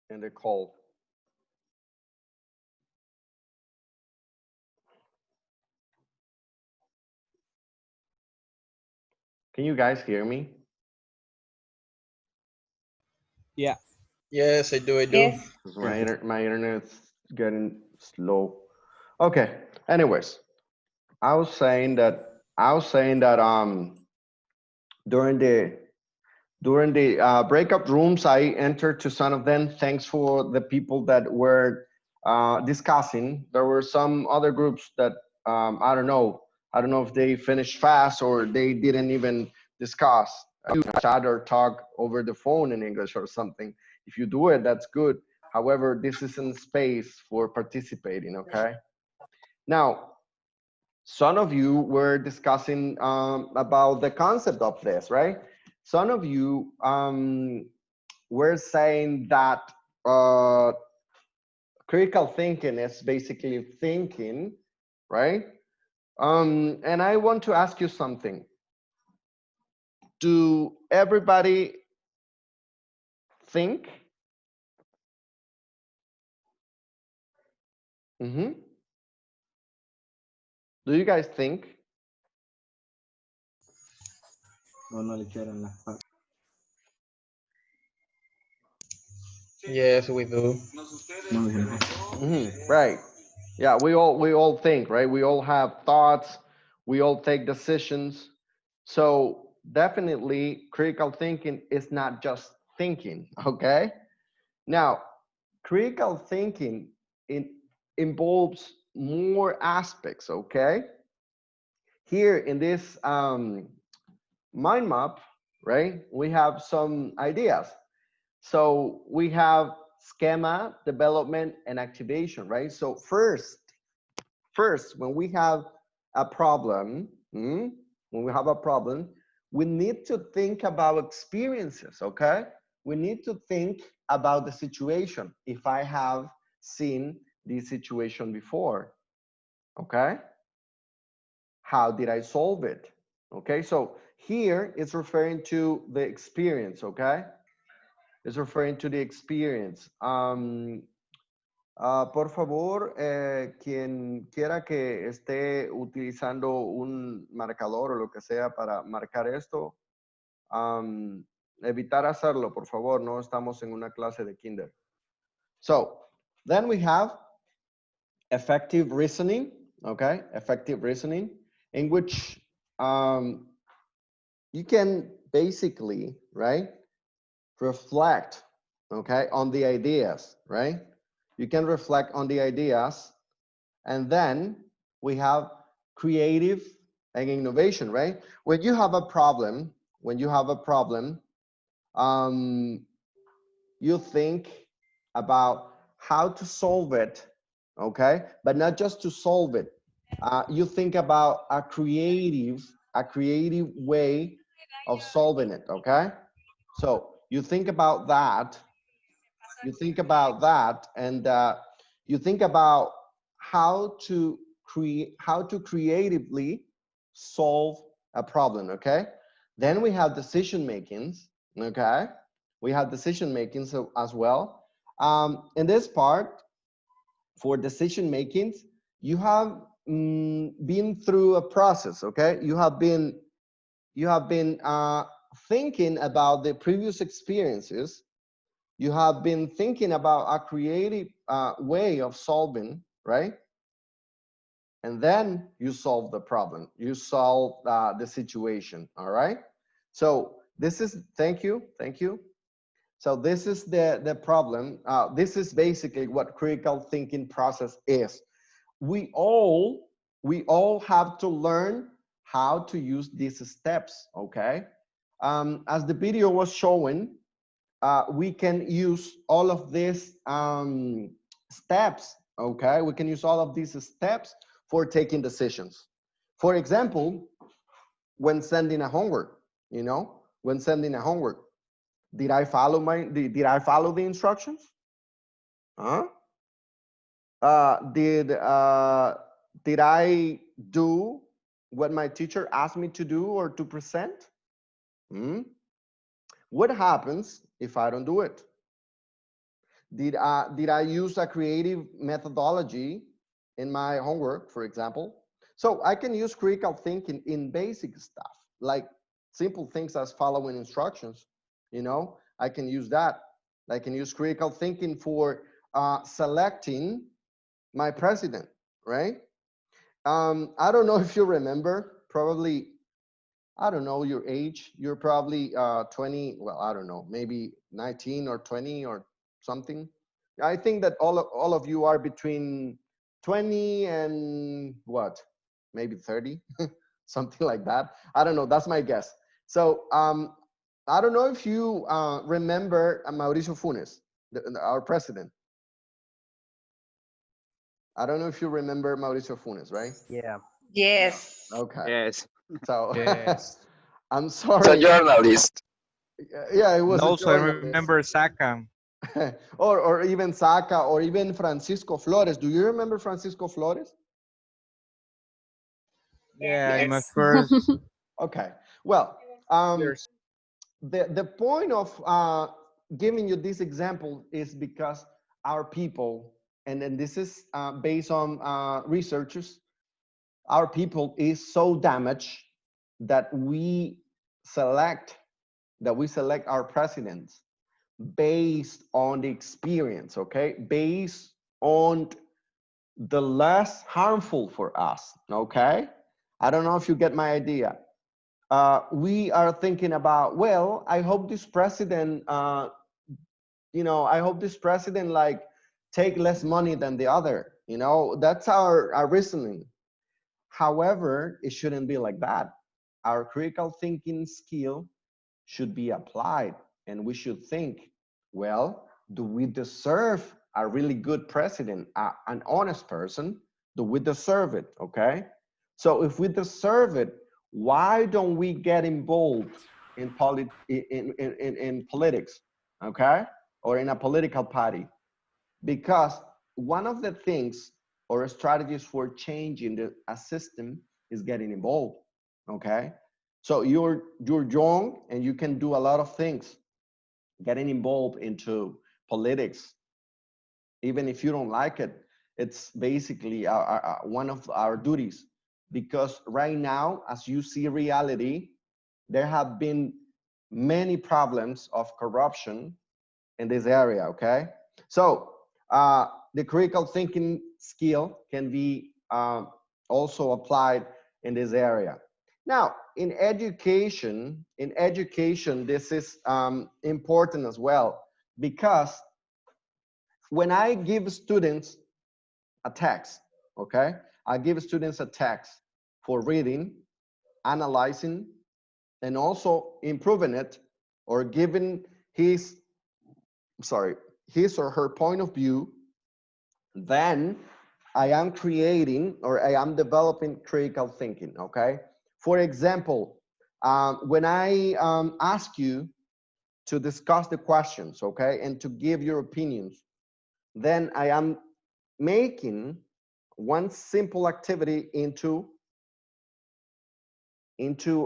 in the call. Can you guys hear me? Yeah. Yes, I do. I do. Yes. 'Cause Perfect. my internet's getting slow. Okay. Anyways, I was saying that during the breakup rooms, I entered to some of them. Thanks for the people that were discussing. There were some other groups that I don't know. I don't know if they finished fast or they didn't even discuss, chat or talk over the phone in English or something. If you do it, that's good. However, this isn't space for participating. Okay. Now, some of you were discussing about the concept of this, right? Some of you were saying that uh, critical thinking is basically thinking, right? And I want to ask you something. Do everybody think? Hmm. Do you guys think? No, no le echaron las patas. Yes, we do. No, dije no. Right. Yeah, we all think, right? We all have thoughts. We all take decisions. So definitely, critical thinking is not just thinking. Okay. Now, critical thinking it involves more aspects. Okay. Here in this mind map, right? We have some ideas. So we have schema, development, and activation, right? So first, when we have a problem, we need to think about experiences, okay? We need to think about the situation. If I have seen this situation before, okay? How did I solve it? Okay, so here it's referring to the experience, okay? It's referring to the experience. Por favor, quien quiera que esté utilizando un marcador o lo que sea para marcar esto, evitar hacerlo, por favor. No estamos en una clase de kinder. So, then we have effective reasoning, okay? Effective reasoning, in which you can basically, right, reflect, okay, on the ideas, right? You can reflect on the ideas, and then we have creative and innovation, right? When you have a problem, um, you think about how to solve it, okay? But not just to solve it. You think about a creative way of solving it, okay? So you think about that, and you think about how to creatively solve a problem, okay? Then we have decision makings, okay? We have decision making so as well. In this part, for decision makings, you have been through a process, okay? You have been thinking about the previous experiences. You have been thinking about a creative way of solving, right? And then you solve the problem. You solve the situation, all right? So this is, thank you. So this is the problem. This is basically what critical thinking process is. We all, we all have to learn how to use these steps, okay? As the video was showing, we can use all of these steps, okay? We can use all of these steps for taking decisions. For example, when sending a homework, you know, when sending a homework, did I follow did I follow the instructions? Huh? Did I do what my teacher asked me to do or to present? Hmm? What happens if I don't do it? Did I use a creative methodology in my homework, for example? So I can use critical thinking in basic stuff, like simple things as following instructions. You know, I can use that. I can use critical thinking for selecting my president, right? I don't know if you remember, probably, I don't know your age. You're probably 20, well, I don't know, maybe 19 or 20 or something. I think that all of you are between 20 and what? Maybe 30, something like that. I don't know, that's my guess. So I don't know if you remember Mauricio Funes, our president. I don't know if you remember Mauricio Funes, right? Yeah. Yes. Okay. Yes. So Yes. I'm It's a sorry. journalist. Yeah, it And was a also, I journalist. remember Saka. or even Saka or even Francisco Flores. Do you remember Francisco Flores? Yeah, in my Yes. first Okay. Well, um, years. the point of giving you this example is because our people, and then this is based on researchers, our people is so damaged that select we select our presidents based on the experience, okay? Based on the less harmful for us, okay? I don't know if you get my idea. We are thinking about, well, I hope this president, I hope this president like take less money than the other, that's our reasoning. However, it shouldn't be like that. Our critical thinking skill should be applied, and we should think, well, do we deserve a really good president, an honest person? Do we deserve it? Okay. So if we deserve it, why don't we get involved in politics? Okay. Or in a political party? Because one of the things or strategies for changing a system is getting involved. Okay. So you're young and you can do a lot of things. Getting involved into politics, even if you don't like it, it's basically one of our duties. Because right now, as you see reality, there have been many problems of corruption in this area. Okay, so the critical thinking skill can be also applied in this area. Now, in education, this is important as well, because when I give students a text, okay, I give students a text for reading, analyzing, and also improving it, or giving his or her point of view, then I am creating or I am developing critical thinking, okay? For example, when I ask you to discuss the questions, okay, and to give your opinions, then I am making one simple activity into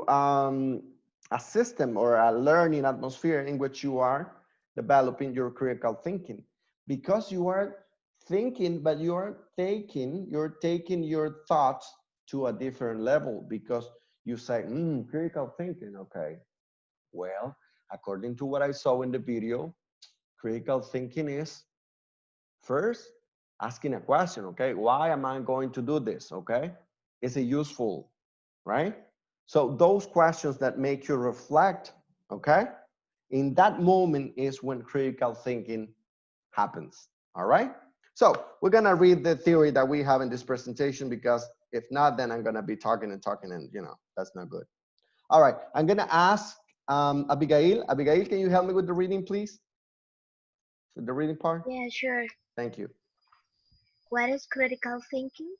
a system or a learning atmosphere in which you are developing your critical thinking, because you are thinking, but you're taking your thoughts to a different level, because you say, critical thinking, okay, well, according to what I saw in the video, critical thinking is first asking a question, okay, why am I going to do this, okay? Is it useful, right? So those questions that make you reflect, okay? In that moment is when critical thinking happens, all right? So we're gonna read the theory that we have in this presentation, because if not, then I'm gonna be talking and talking, and that's not good. All right, I'm gonna ask Abigail. Abigail, can you help me with the reading, please? With the reading part? Yeah, sure. Thank you. What is critical thinking?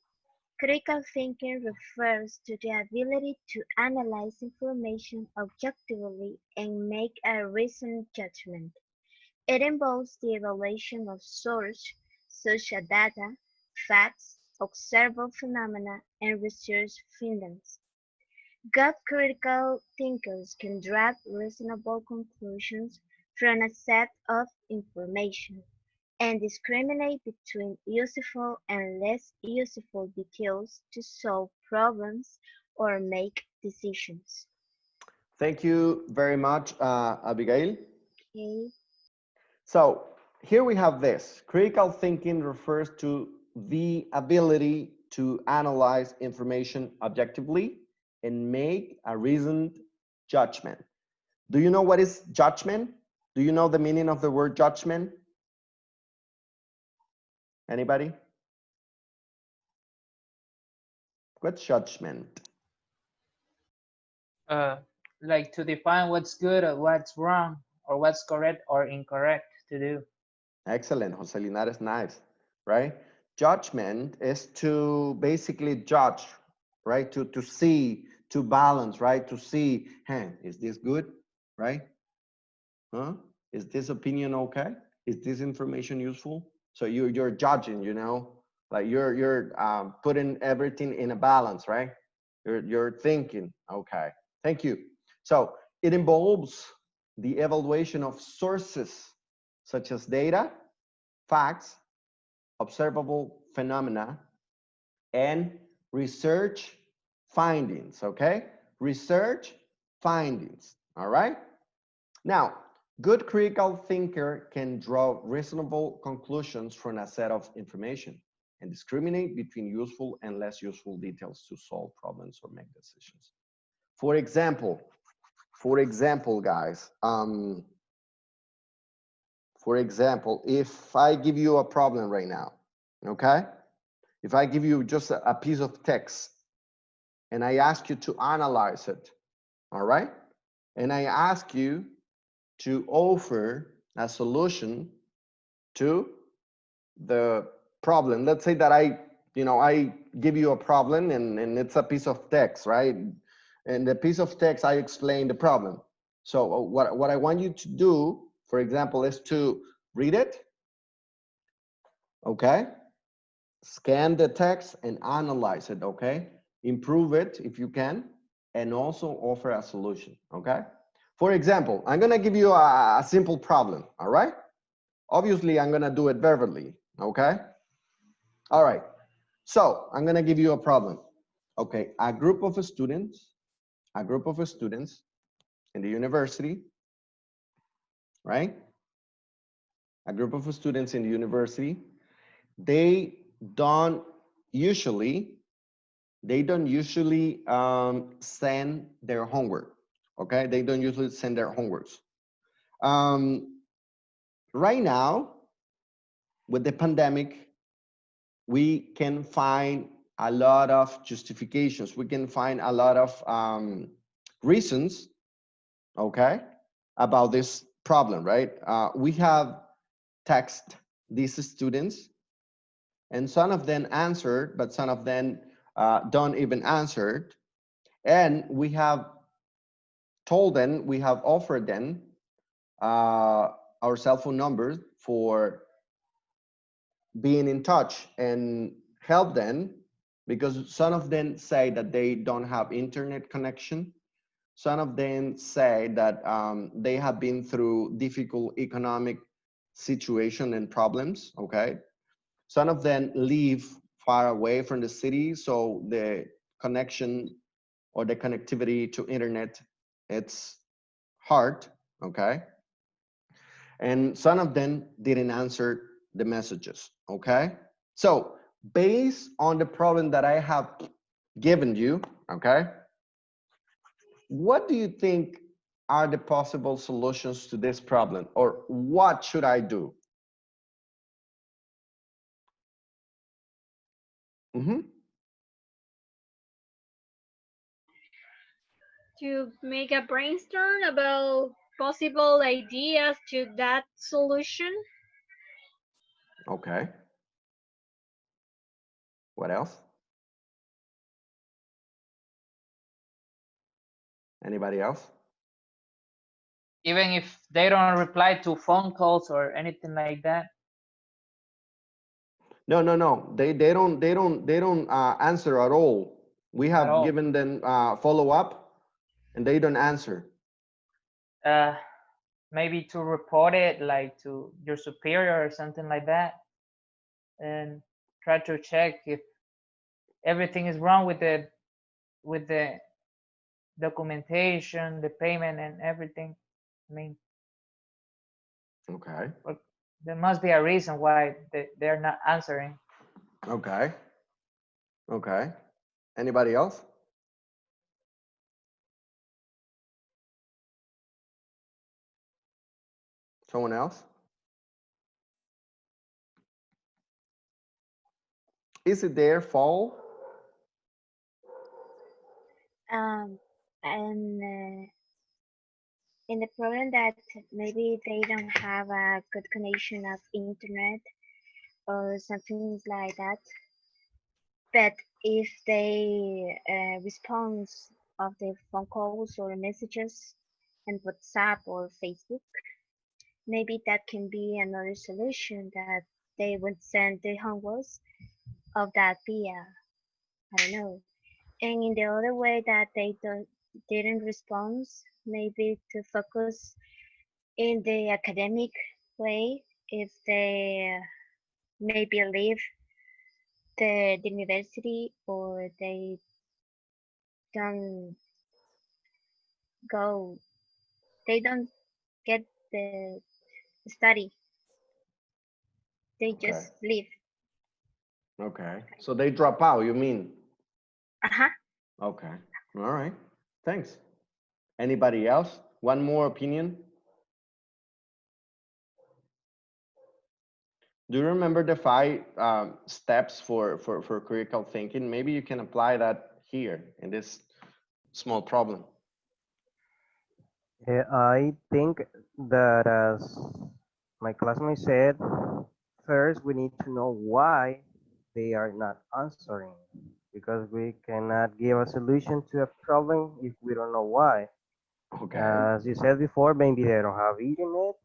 Critical thinking refers to the ability to analyze information objectively and make a reasoned judgment. It involves the evaluation of source, such as data, facts, observable phenomena, and research findings. Good critical thinkers can draw reasonable conclusions from a set of information. and discriminate between useful and less useful details to solve problems or make decisions. Thank you very much, Abigail. Okay. So here we have this. Critical thinking refers to the ability to analyze information objectively and make a reasoned judgment. Do you know what is judgment? Do you know the meaning of the word judgment? Anybody? What's judgment? Like to define what's good or what's wrong or what's correct or incorrect to do. Excellent, Jose Linares, nice, right? Judgment is to basically judge, right? To see, to balance, right? To see, hey, is this good, right? Huh? Is this opinion okay? Is this information useful? So you're judging, you know, like you're putting everything in a balance, right? You're thinking, okay. Thank you. So it involves the evaluation of sources such as data, facts, observable phenomena, and research findings, okay? Research findings, all right? Now, good critical thinker can draw reasonable conclusions from a set of information and discriminate between useful and less useful details to solve problems or make decisions. For example, guys, for example, if I give you a problem right now, okay? If I give you just a piece of text and I ask you to analyze it, all right? And I ask you to offer a solution to the problem. Let's say that I give you a problem and it's a piece of text, right? And the piece of text, I explain the problem. So what I want you to do, for example, is to read it, okay? Scan the text and analyze it, okay? Improve it if you can, and also offer a solution, okay? For example, I'm gonna give you a simple problem, all right? Obviously, I'm gonna do it verbally, okay? All right, so I'm gonna give you a problem. Okay, a group of students in the university, right? A group of students in the university, they don't usually send their homework, okay? They don't usually send their homeworks. Right now, with the pandemic, we can find a lot of justifications. We can find a lot of reasons, okay, about this problem, right? We have text these students, and some of them answered, but some of them don't even answer. And we have told them, we have offered them our cell phone numbers for being in touch and help them, because some of them say that they don't have internet connection. Some of them say that they have been through difficult economic situation and problems, okay? Some of them live far away from the city, so the connection or the connectivity to internet, it's hard, okay? And some of them didn't answer the messages, okay? So based on the problem that I have given you, okay, what do you think are the possible solutions to this problem, or what should I do? To make a brainstorm about possible ideas to that solution. Okay. What else? Anybody else? Even if they don't reply to phone calls or anything like that. No. They don't answer at all. We have given them follow up, and they don't answer. maybe to report it like to your superior or something like that, and try to check if everything is wrong with the documentation, the payment, and everything. I mean, Okay. there must be a reason why they're not answering. Okay. Okay. Anybody else? Someone else? Is it their fault? And in the problem that maybe they don't have a good connection of internet or something like that. But if they response of the phone calls or messages and WhatsApp or Facebook, maybe that can be another solution that they would send the homeworks of that via, I don't know. And in the other way that they didn't respond, maybe to focus in the academic way, if they maybe leave the university or they don't go, they don't get the study, they Okay. just leave. Okay. So they drop out, you mean? Uh-huh. Okay. All right. Thanks. Anybody else? One more opinion? Do you remember the 5 steps for critical thinking? Maybe you can apply that here in this small problem. I think that, as my classmate said, first we need to know why they are not answering, because we cannot give a solution to a problem if we don't know why. Okay. As you said before, maybe they don't have internet,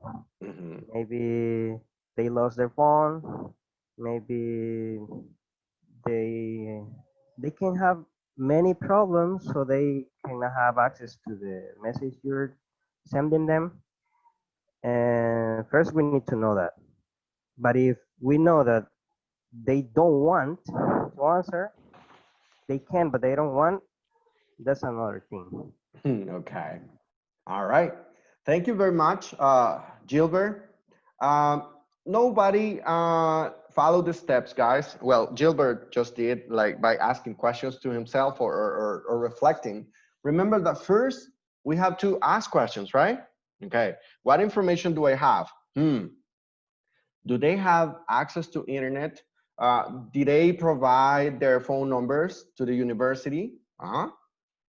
Mhm. maybe they lost their phone, maybe they they can have many problems, so they cannot have access to the message you're sending them. And first we need to know that. But if we know that they don't want to answer, they can, but they don't want, that's another thing. Okay. All right. Thank you very much, Gilbert. Nobody followed the steps, guys. Well, Gilbert just did, like by asking questions to himself or reflecting. Remember that first we have to ask questions, right? Okay. What information do I have? Do they have access to internet? Did they provide their phone numbers to the university?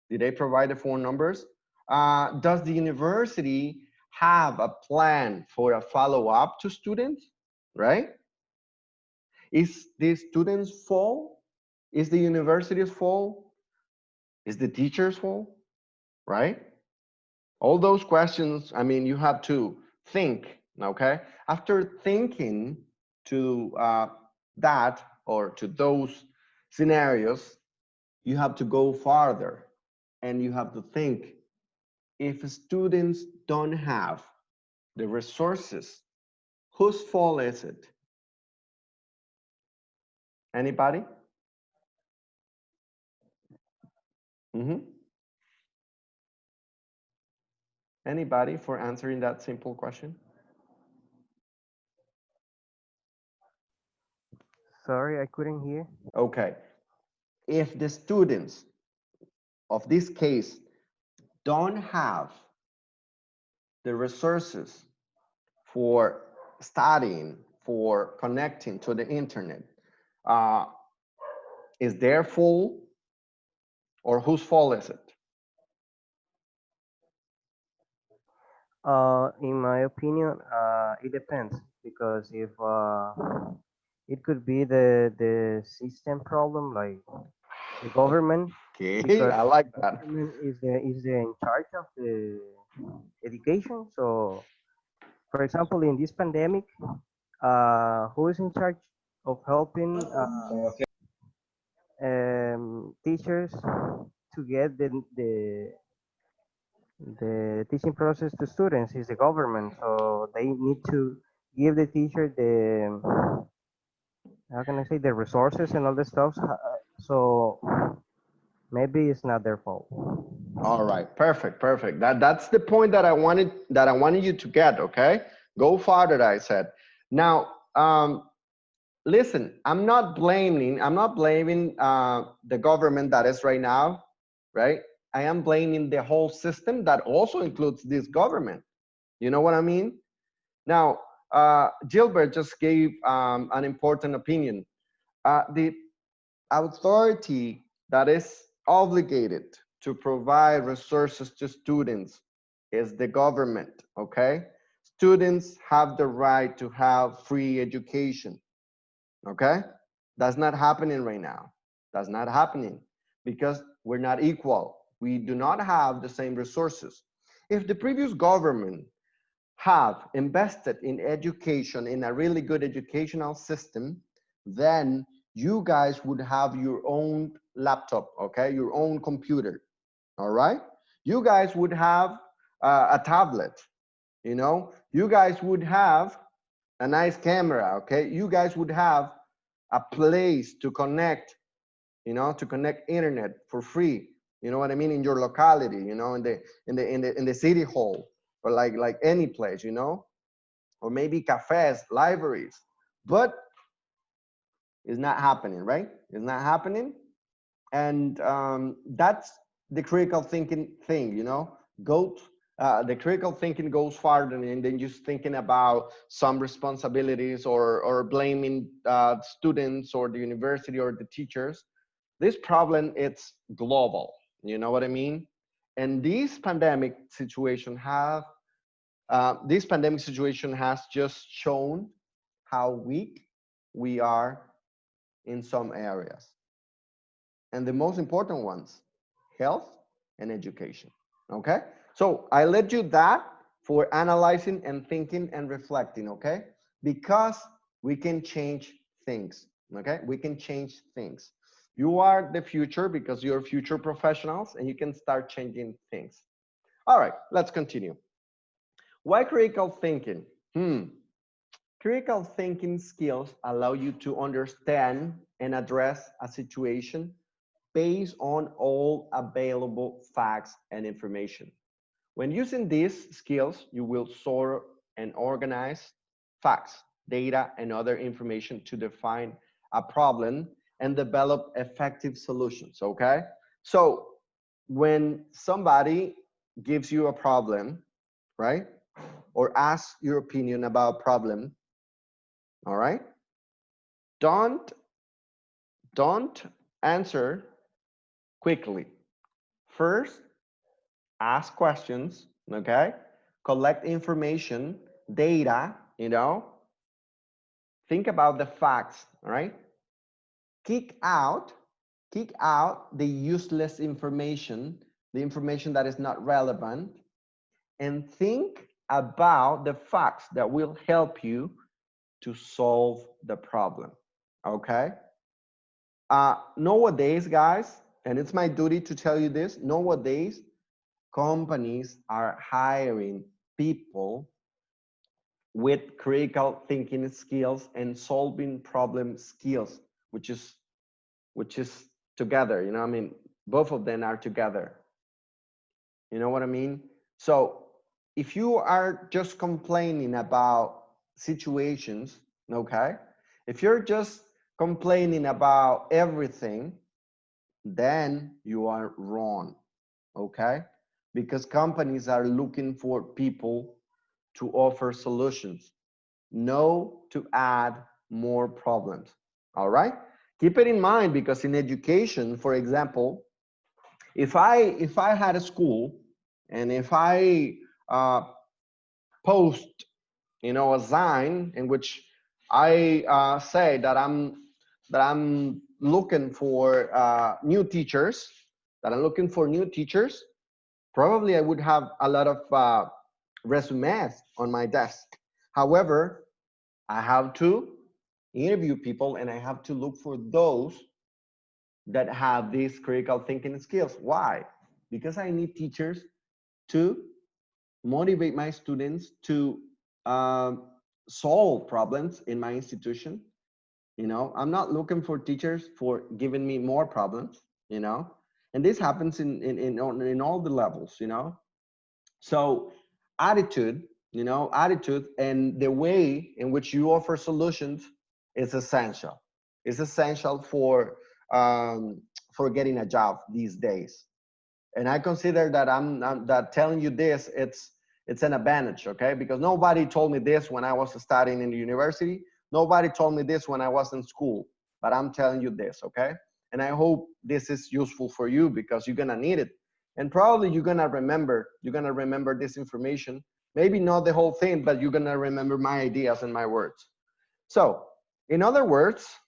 Did they provide the phone numbers? Does the university have a plan for a follow-up to students, right? Is the students' fault? Is the university's fault? Is the teacher's fault, right? All those questions, I mean, you have to think, okay? After thinking to that or to those scenarios, you have to go farther and you have to think, if students don't have the resources, whose fault is it? Anybody? Anybody for answering that simple question? Sorry, I couldn't hear. Okay. If the students of this case don't have the resources for studying, for connecting to the internet, is their fault or whose fault is it? In my opinion, it depends, because if it could be the system problem, like the government, Okay, because I like the that. government is in charge of the education. So, for example, in this pandemic, who is in charge of helping teachers to get the teaching process to students is the government, so they need to give the teacher the, how can I say, the resources and all the stuff. So maybe it's not their fault. All right, perfect, perfect. That's the point that I wanted you to get. Okay, go farther. I said. Now, listen, I'm not blaming the government that is right now, right? I am blaming the whole system that also includes this government. You know what I mean? Now, Gilbert just gave an important opinion. The authority that is obligated to provide resources to students is the government, okay? Students have the right to have free education, okay? That's not happening right now. That's not happening because we're not equal. We do not have the same resources. If the previous government have invested in education, in a really good educational system, then you guys would have your own laptop, okay? Your own computer, all right? You guys would have a tablet, you know? You guys would have a nice camera, okay? You guys would have a place to connect, you know, to connect internet for free. You know what I mean? In your locality, you know, in the city hall, or like any place, you know, or maybe cafes, libraries. But it's not happening, right? It's not happening, and that's the critical thinking thing, you know. The critical thinking goes farther than just thinking about some responsibilities or blaming students or the university or the teachers. This problem, it's global, you know what I mean? And this pandemic situation has just shown how weak we are in some areas, and the most important ones, health and education. Okay, so I let you that for analyzing and thinking and reflecting. Okay, because we can change things. Okay, we can change things. You are the future because you're future professionals, and you can start changing things. All right, let's continue. Why critical thinking? Critical thinking skills allow you to understand and address a situation based on all available facts and information. When using these skills, you will sort and organize facts, data, and other information to define a problem and develop effective solutions, okay? So when somebody gives you a problem, right? Or asks your opinion about a problem, all right? Don't answer quickly. First, ask questions, okay? Collect information, data, you know? Think about the facts, all right? Kick out the useless information, the information that is not relevant, and think about the facts that will help you to solve the problem, okay? Nowadays, guys, and it's my duty to tell you this, nowadays, companies are hiring people with critical thinking skills and solving problem skills, which is together, you know, I mean, both of them are together. You know what I mean? So if you are just complaining about situations, okay, if you're just complaining about everything, then you are wrong, okay? Because companies are looking for people to offer solutions, no to add more problems, all right? Keep it in mind, because in education, for example, if I had a school and if I post, you know, a sign in which I say that I'm looking for new teachers, probably I would have a lot of resumes on my desk. However, I have to interview people and I have to look for those that have these critical thinking skills. Why? Because I need teachers to motivate my students to solve problems in my institution. You know, I'm not looking for teachers for giving me more problems, you know, and this happens in all the levels, you know. So attitude, you know, attitude and the way in which you offer solutions is essential. It's essential for getting a job these days. And I consider that I'm that telling you this, it's an advantage, okay? Because nobody told me this when I was studying in the university. Nobody told me this when I was in school, but I'm telling you this, okay? And I hope this is useful for you because you're gonna need it. And probably you're gonna remember this information. Maybe not the whole thing, but you're gonna remember my ideas and my words. So, in other words,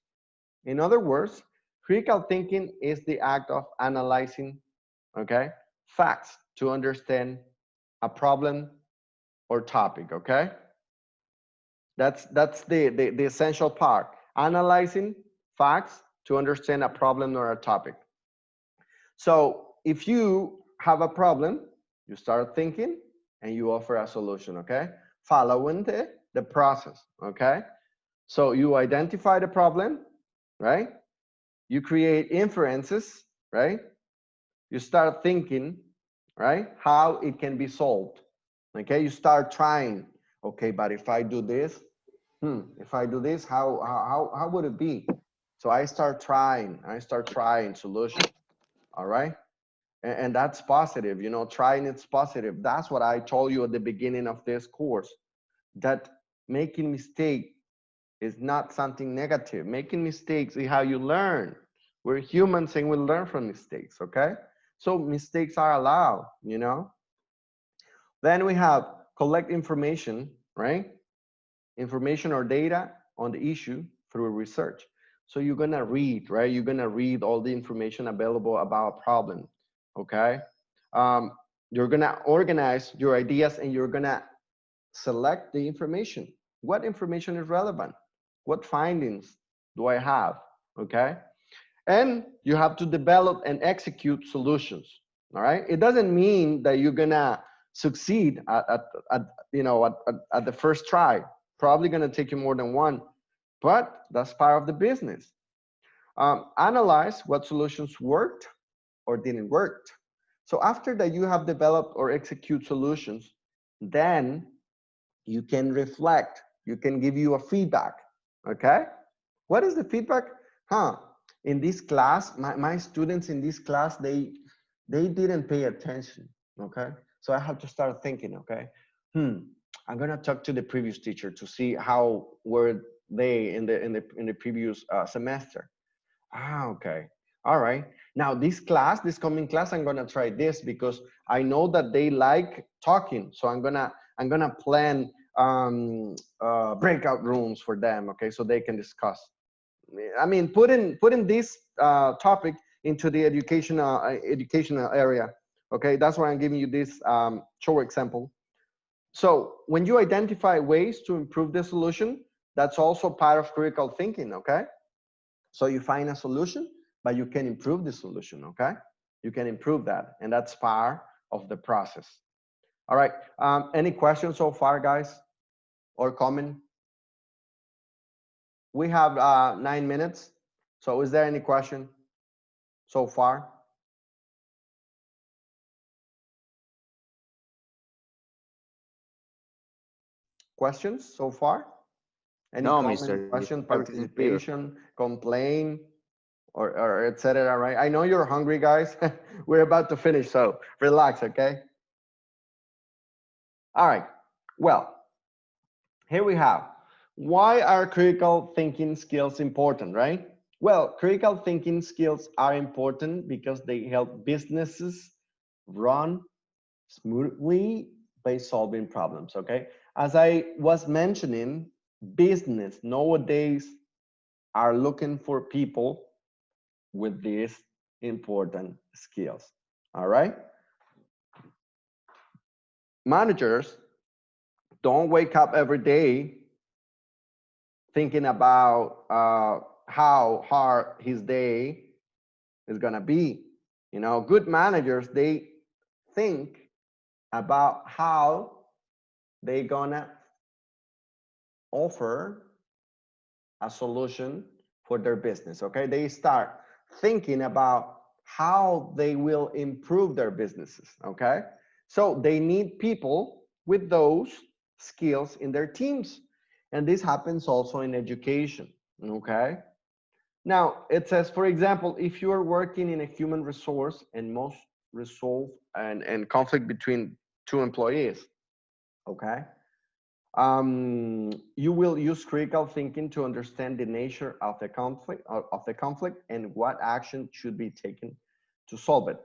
critical thinking is the act of analyzing, okay, facts to understand a problem or topic, okay? That's the essential part. Analyzing facts to understand a problem or a topic. So if you have a problem, you start thinking and you offer a solution, okay? Following the process, okay? So you identify the problem, right? You create inferences, right? You start thinking, right? How it can be solved, okay? You start trying, okay, but if I do this, if I do this, how would it be? So I start trying solutions, all right? And that's positive, you know, trying it's positive. That's what I told you at the beginning of this course, that making mistake is not something negative. Making mistakes is how you learn. We're humans and we learn from mistakes, okay? So mistakes are allowed, you know? Then we have collect information, right? Information or data on the issue through research. So you're gonna read, right? You're gonna read all the information available about a problem, okay? You're gonna organize your ideas and you're gonna select the information. What information is relevant? What findings do I have, okay? And you have to develop and execute solutions, all right? It doesn't mean that you're gonna succeed at the first try. Probably gonna take you more than one, but that's part of the business. Analyze what solutions worked or didn't work. So after that you have developed or execute solutions, then you can reflect, you can give you a feedback, okay? What is the feedback? In this class, my students in this class, they didn't pay attention, okay? So I have to start thinking, okay? I'm gonna talk to the previous teacher to see how were they in the previous semester. Okay, all right. Now this coming class, I'm gonna try this because I know that they like talking. So I'm gonna plan breakout rooms for them, okay, so they can discuss. I mean, putting this topic into the educational area, okay. That's why I'm giving you this short example. So when you identify ways to improve the solution, that's also part of critical thinking, okay. So you find a solution, but you can improve the solution, okay? You can improve that, and that's part of the process. All right, any questions so far, guys, or comment? We have 9 minutes, so is there any question so far? Questions so far? Any No, comment, mister. question, Everything is clear. participation, complaint, or etc., right? I know you're hungry, guys. We're about to finish, so relax, okay? All right, well, here we have, why are critical thinking skills important, right? Well, critical thinking skills are important because they help businesses run smoothly by solving problems, okay? As I was mentioning, business nowadays are looking for people with these important skills, all right? Managers don't wake up every day thinking about how hard his day is gonna be. You know, good managers, they think about how they gonna offer a solution for their business. Okay, they start thinking about how they will improve their businesses. Okay, so they need people with those skills in their teams, and this happens also in education. Okay, now it says, for example, if you are working in a human resource and most resolve and conflict between two employees, okay, you will use critical thinking to understand the nature of the conflict and what action should be taken to solve it.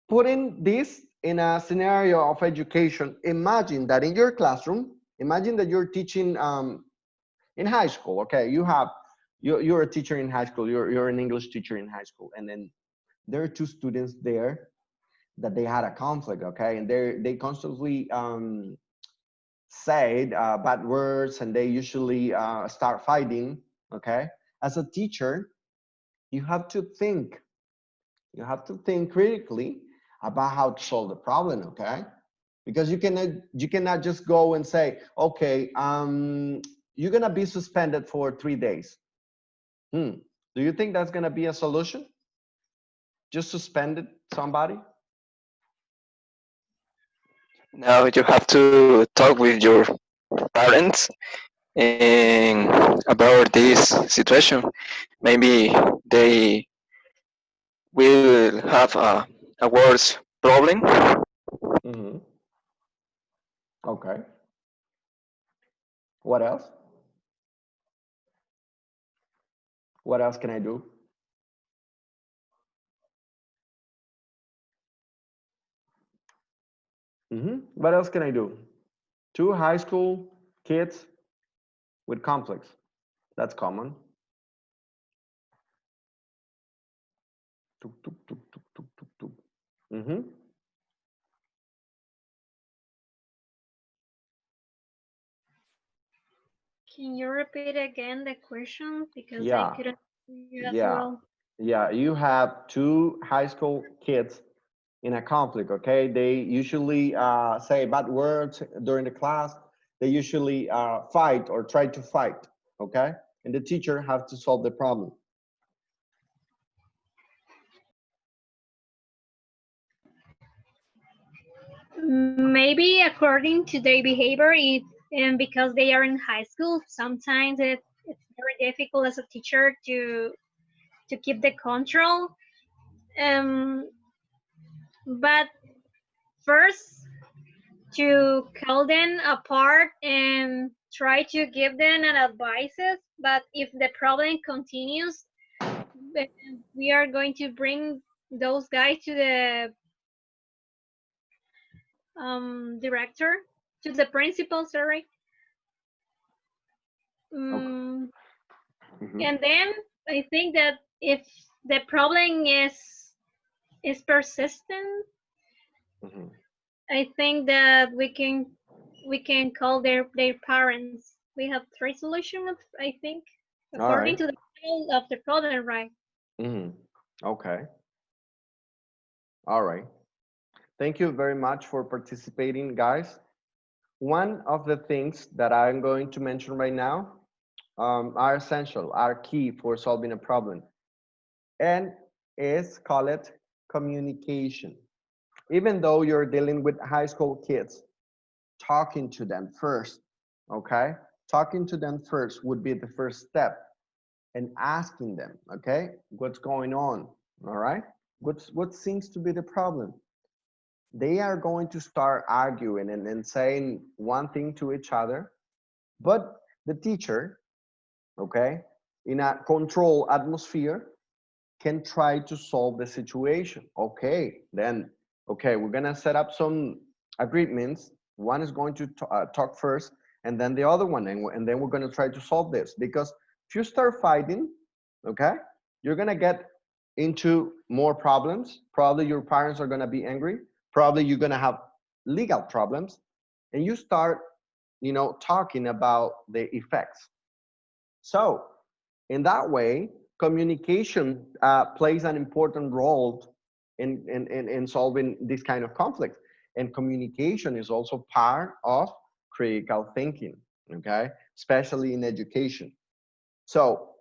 Putting this in a scenario of education, imagine that in your classroom, imagine that you're teaching in high school. Okay, you're a teacher in high school, you're an English teacher in high school, and then there are two students there that they had a conflict. Okay, and they constantly said bad words, and they usually start fighting. Okay, as a teacher, you have to think critically about how to solve the problem. Okay, because you cannot just go and say, okay, you're gonna be suspended for 3 days. Do you think that's gonna be a solution? Just suspended somebody? Now you have to talk with your parents and about this situation. Maybe they will have a worse problem. Okay, what else? What else can I do? What else can I do? Two high school kids with conflicts. That's common. Tuk, tuk, tuk, tuk, tuk, tuk, tuk. Can you repeat again the question, because Yeah. I couldn't hear you as Yeah. well. Yeah, you have two high school kids in a conflict. Okay, they usually say bad words during the class. They usually fight or try to fight. Okay, and the teacher has to solve the problem. Maybe according to their behavior, and because they are in high school, sometimes it's very difficult as a teacher to keep the control. But first, to call them apart and try to give them an advices. But if the problem continues, then we are going to bring those guys to the director, to the principal, sorry. And then I think that if the problem is persistent, I think that we can call their parents. We have 3 solutions, I think, according to the level of the problem, right? Okay. All right. Thank you very much for participating, guys. One of the things that I'm going to mention right now are essential, are key for solving a problem, and is called communication. Even though you're dealing with high school kids, talking to them first, okay? Talking to them first would be the first step, and asking them, okay, what's going on, all right? What seems to be the problem? They are going to start arguing and saying one thing to each other, but the teacher, okay, in a controlled atmosphere, can try to solve the situation. Okay, then, okay, we're gonna set up some agreements. One is going to talk first, and then the other one, and then we're gonna try to solve this. Because if you start fighting, okay, you're gonna get into more problems. Probably your parents are gonna be angry. Probably you're gonna have legal problems, and you start, talking about the effects. So in that way, communication plays an important role in solving this kind of conflict. And communication is also part of critical thinking, okay? Especially in education. So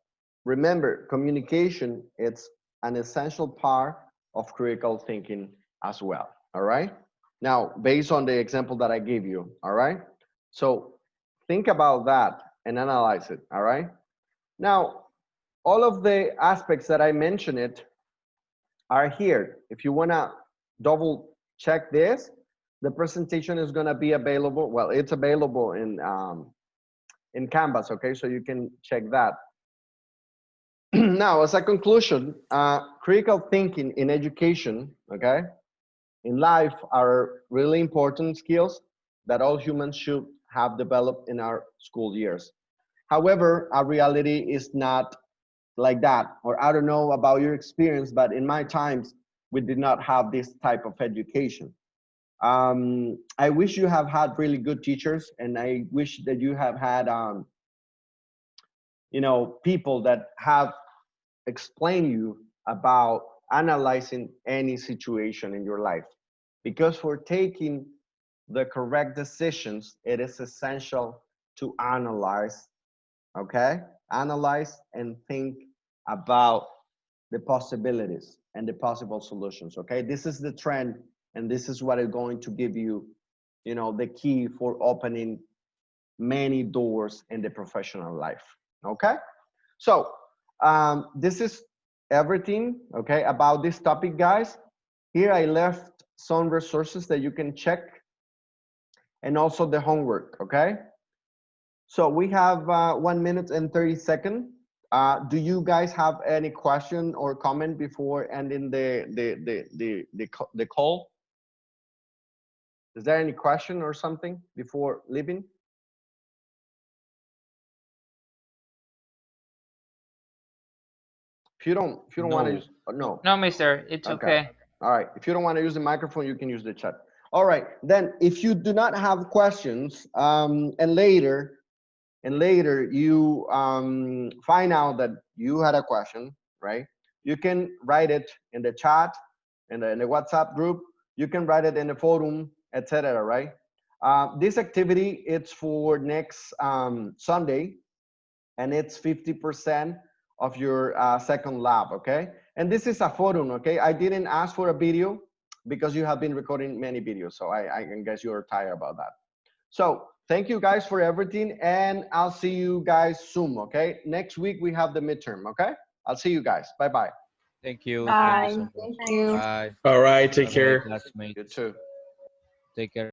remember, communication, it's an essential part of critical thinking as well, all right? Now, based on the example that I gave you, all right? So think about that and analyze it, all right? Now, all of the aspects that I mentioned it are here. If you wanna double check this, the presentation is gonna be available. Well, it's available in Canvas, okay? So you can check that. Now, as a conclusion, critical thinking in education, okay, in life are really important skills that all humans should have developed in our school years. However, our reality is not like that, or I don't know about your experience, but in my times, we did not have this type of education. I wish you have had really good teachers, and I wish that you have had, you know, people that have explained you about analyzing any situation in your life. Because for taking the correct decisions, it is essential to analyze, okay? Analyze and think about the possibilities and the possible solutions, okay? This is the trend, and this is what is going to give you, you know, the key for opening many doors in the professional life, okay? So this is everything, okay, about this topic, guys. Here I left some resources that you can check, and also the homework, okay? So we have 1 minute and 30 seconds. Do you guys have any question or comment before ending the call? Is there any question or something before leaving? If you don't want to use, no. No, mister, it's okay. All right. If you don't want to use the microphone, you can use the chat. All right. Then if you do not have questions, and later you find out that you had a question, right? You can write it in the chat, in the WhatsApp group. You can write it in the forum, etc. Right? This activity, it's for next Sunday, and it's 50% of your second lab, okay? And this is a forum, okay? I didn't ask for a video because you have been recording many videos, so I can guess you're tired about that. So thank you guys for everything, and I'll see you guys soon, okay? Next week we have the midterm, okay? I'll see you guys. Bye-bye. Thank you. Bye. Thank you so much. Thank you. Bye. All right, take Bye-bye, care. classmates. You too. Take care.